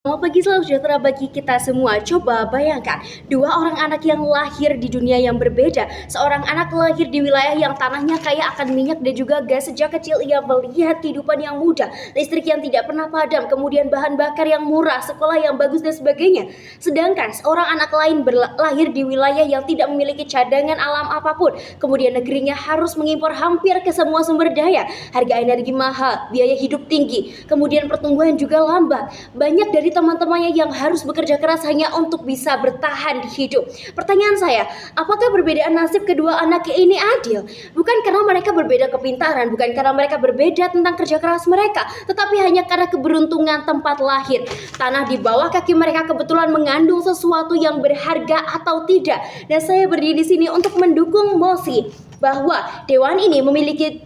Selamat pagi, selamat sejahtera bagi kita semua. Coba bayangkan, dua orang anak yang lahir di dunia yang berbeda. Seorang anak lahir di wilayah yang tanahnya kaya akan minyak dan juga gas. Sejak kecil ia melihat kehidupan yang mudah, listrik yang tidak pernah padam, kemudian bahan bakar yang murah, sekolah yang bagus dan sebagainya. Sedangkan seorang anak lain lahir di wilayah yang tidak memiliki cadangan alam apapun. Kemudian negerinya harus mengimpor hampir ke semua sumber daya. Harga energi mahal, biaya hidup tinggi, kemudian pertumbuhan juga lambat. Banyak dari teman-temannya yang harus bekerja keras hanya untuk bisa bertahan di hidup. Pertanyaan saya, apakah perbedaan nasib kedua anak ini adil? Bukan karena mereka berbeda kepintaran, bukan karena mereka berbeda tentang kerja keras mereka, tetapi hanya karena keberuntungan tempat lahir. Tanah di bawah kaki mereka kebetulan mengandung sesuatu yang berharga atau tidak. Dan saya berdiri di sini untuk mendukung mosi bahwa Dewan ini memilih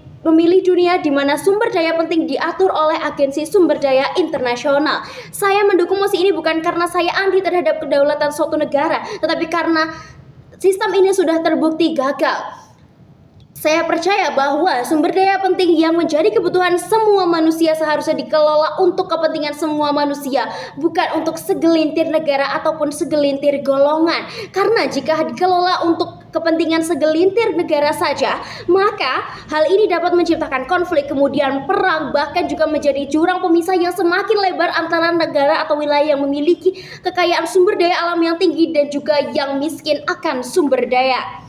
dunia di mana sumber daya penting diatur oleh Agensi Sumber Daya Internasional. Saya mendukung mosi ini bukan karena saya anti terhadap kedaulatan suatu negara, tetapi karena sistem ini sudah terbukti gagal. Saya percaya bahwa sumber daya penting yang menjadi kebutuhan semua manusia seharusnya dikelola untuk kepentingan semua manusia, bukan untuk segelintir negara ataupun segelintir golongan. Karena jika dikelola untuk kepentingan segelintir negara saja, maka hal ini dapat menciptakan konflik, kemudian perang, bahkan juga menjadi jurang pemisah yang semakin lebar antara negara atau wilayah yang memiliki kekayaan sumber daya alam yang tinggi dan juga yang miskin akan sumber daya.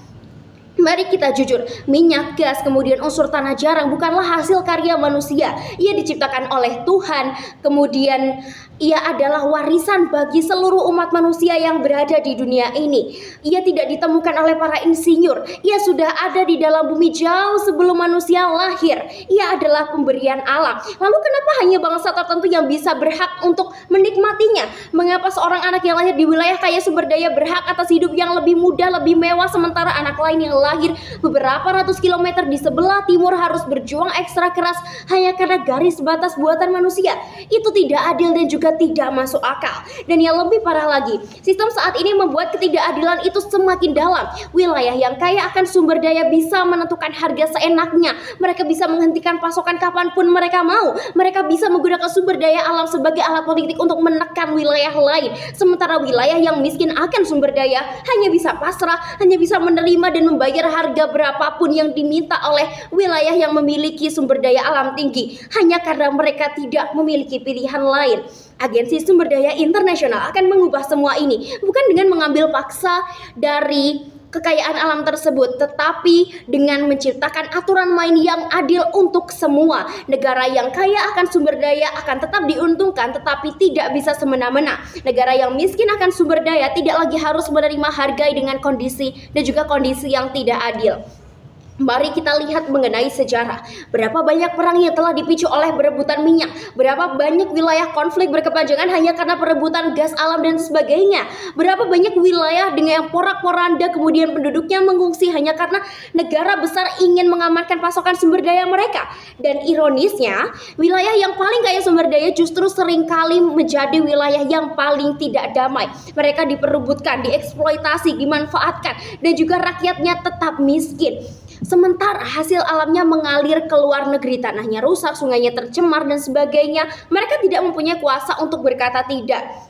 Mari kita jujur, minyak, gas, kemudian unsur tanah jarang bukanlah hasil karya manusia. Ia diciptakan oleh Tuhan, kemudian ia adalah warisan bagi seluruh umat manusia yang berada di dunia ini. Ia tidak ditemukan oleh para insinyur. Ia sudah ada di dalam bumi jauh sebelum manusia lahir. Ia adalah pemberian alam. Lalu kenapa hanya bangsa tertentu yang bisa berhak untuk menikmatinya? Mengapa seorang anak yang lahir di wilayah kaya sumber daya berhak atas hidup yang lebih mudah, lebih mewah, sementara anak lain yang lahir beberapa ratus kilometer di sebelah timur harus berjuang ekstra keras hanya karena garis batas buatan manusia? Itu tidak adil dan juga tidak masuk akal. Dan yang lebih parah lagi, sistem saat ini membuat ketidakadilan itu semakin dalam. Wilayah yang kaya akan sumber daya bisa menentukan harga seenaknya. Mereka bisa menghentikan pasokan kapanpun mereka mau. Mereka bisa menggunakan sumber daya alam sebagai alat politik untuk menekan wilayah lain. Sementara wilayah yang miskin akan sumber daya hanya bisa pasrah, hanya bisa menerima dan membayar harga berapapun yang diminta oleh wilayah yang memiliki sumber daya alam tinggi, hanya karena mereka tidak memiliki pilihan lain. Agensi Sumber Daya Internasional akan mengubah semua ini, bukan dengan mengambil paksa dari kekayaan alam tersebut, tetapi dengan menciptakan aturan main yang adil untuk semua. Negara yang kaya akan sumber daya akan tetap diuntungkan, tetapi tidak bisa semena-mena. Negara yang miskin akan sumber daya tidak lagi harus menerima harga dengan kondisi dan juga kondisi yang tidak adil. Mari kita lihat mengenai sejarah. Berapa banyak perang yang telah dipicu oleh berebutan minyak. Berapa banyak wilayah konflik berkepanjangan hanya karena perebutan gas alam dan sebagainya. Berapa banyak wilayah dengan yang porak-poranda kemudian penduduknya mengungsi hanya karena negara besar ingin mengamankan pasokan sumber daya mereka. Dan ironisnya, wilayah yang paling kaya sumber daya justru seringkali menjadi wilayah yang paling tidak damai. Mereka diperebutkan, dieksploitasi, dimanfaatkan, dan juga rakyatnya tetap miskin. Sementara hasil alamnya mengalir ke luar negeri, tanahnya rusak, sungainya tercemar dan sebagainya. Mereka tidak mempunyai kuasa untuk berkata tidak.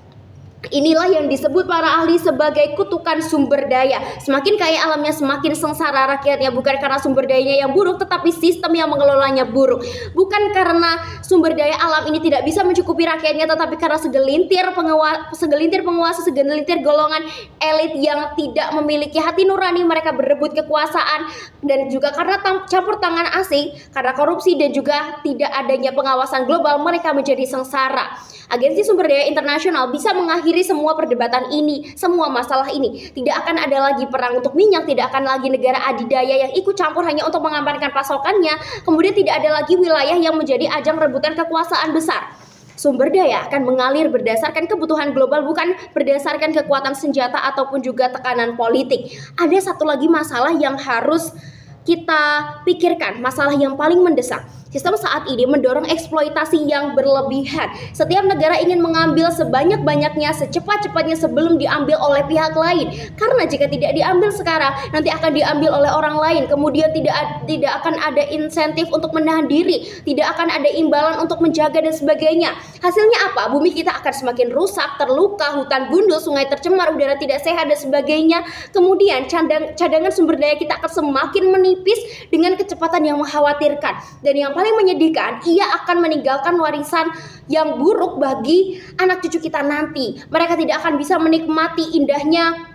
Inilah yang disebut para ahli sebagai kutukan sumber daya. Semakin kaya alamnya, semakin sengsara rakyatnya, bukan karena sumber dayanya yang buruk, tetapi sistem yang mengelolanya buruk. Bukan karena sumber daya alam ini tidak bisa mencukupi rakyatnya, tetapi karena segelintir penguasa, segelintir golongan elit yang tidak memiliki hati nurani, mereka berebut kekuasaan. Dan juga karena campur tangan asing, karena korupsi dan juga tidak adanya pengawasan global, mereka menjadi sengsara. Agensi Sumber Daya Internasional bisa mengakhiri semua perdebatan ini, semua masalah ini. Tidak akan ada lagi perang untuk minyak, tidak akan lagi negara adidaya yang ikut campur hanya untuk mengamankan pasokannya. Kemudian tidak ada lagi wilayah yang menjadi ajang rebutan kekuasaan besar. Sumber daya akan mengalir berdasarkan kebutuhan global, bukan berdasarkan kekuatan senjata ataupun juga tekanan politik. Ada satu lagi masalah yang harus kita pikirkan, masalah yang paling mendesak. Sistem saat ini mendorong eksploitasi yang berlebihan. Setiap negara ingin mengambil sebanyak-banyaknya, secepat-cepatnya sebelum diambil oleh pihak lain. Karena jika tidak diambil sekarang, nanti akan diambil oleh orang lain. Kemudian tidak akan ada insentif untuk menahan diri, tidak akan ada imbalan untuk menjaga dan sebagainya. Hasilnya apa? Bumi kita akan semakin rusak, terluka, hutan gundul, sungai tercemar, udara tidak sehat dan sebagainya. Kemudian cadangan sumber daya kita akan semakin menipis dengan kecepatan yang mengkhawatirkan. Dan yang paling menyedihkan, ia akan meninggalkan warisan yang buruk bagi anak cucu kita nanti. Mereka tidak akan bisa menikmati indahnya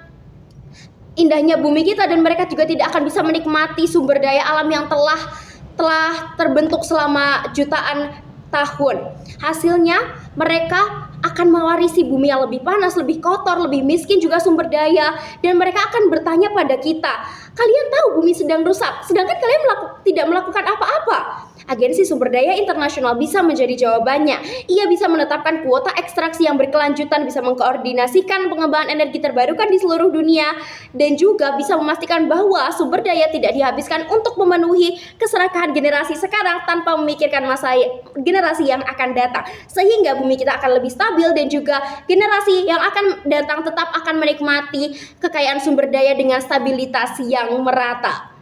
bumi kita, dan mereka juga tidak akan bisa menikmati sumber daya alam yang telah terbentuk selama jutaan tahun. Hasilnya mereka akan mewarisi bumi yang lebih panas, lebih kotor, lebih miskin juga sumber daya, dan mereka akan bertanya pada kita, kalian tahu bumi sedang rusak, sedangkan kalian tidak melakukan apa-apa. Agensi Sumber Daya Internasional bisa menjadi jawabannya. Ia bisa menetapkan kuota ekstraksi yang berkelanjutan, bisa mengkoordinasikan pengembangan energi terbarukan di seluruh dunia, dan juga bisa memastikan bahwa sumber daya tidak dihabiskan untuk memenuhi keserakahan generasi sekarang tanpa memikirkan masa generasi yang akan datang. Sehingga bumi kita akan lebih stabil, dan juga generasi yang akan datang tetap akan menikmati kekayaan sumber daya dengan stabilitas yang merata.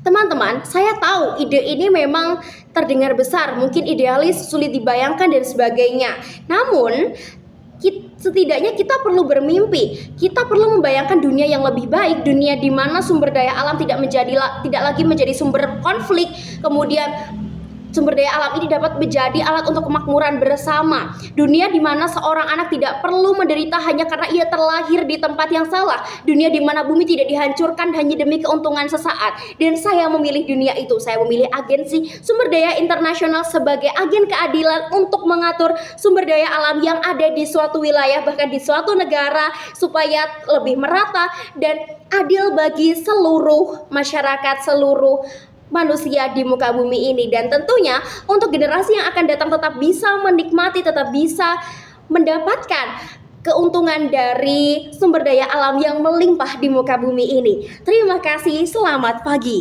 Teman-teman, saya tahu ide ini memang terdengar besar, mungkin idealis, sulit dibayangkan dan sebagainya. Namun, setidaknya kita perlu bermimpi. Kita perlu membayangkan dunia yang lebih baik, dunia di mana sumber daya alam tidak lagi menjadi sumber konflik. Kemudian sumber daya alam ini dapat menjadi alat untuk kemakmuran bersama. Dunia di mana seorang anak tidak perlu menderita hanya karena ia terlahir di tempat yang salah. Dunia di mana bumi tidak dihancurkan hanya demi keuntungan sesaat. Dan saya memilih dunia itu. Saya memilih agensi sumber daya internasional sebagai agen keadilan untuk mengatur sumber daya alam yang ada di suatu wilayah, bahkan di suatu negara, supaya lebih merata dan adil bagi seluruh masyarakat, seluruh manusia di muka bumi ini. Dan tentunya untuk generasi yang akan datang tetap bisa menikmati, tetap bisa mendapatkan keuntungan dari sumber daya alam yang melimpah di muka bumi ini. Terima kasih, selamat pagi.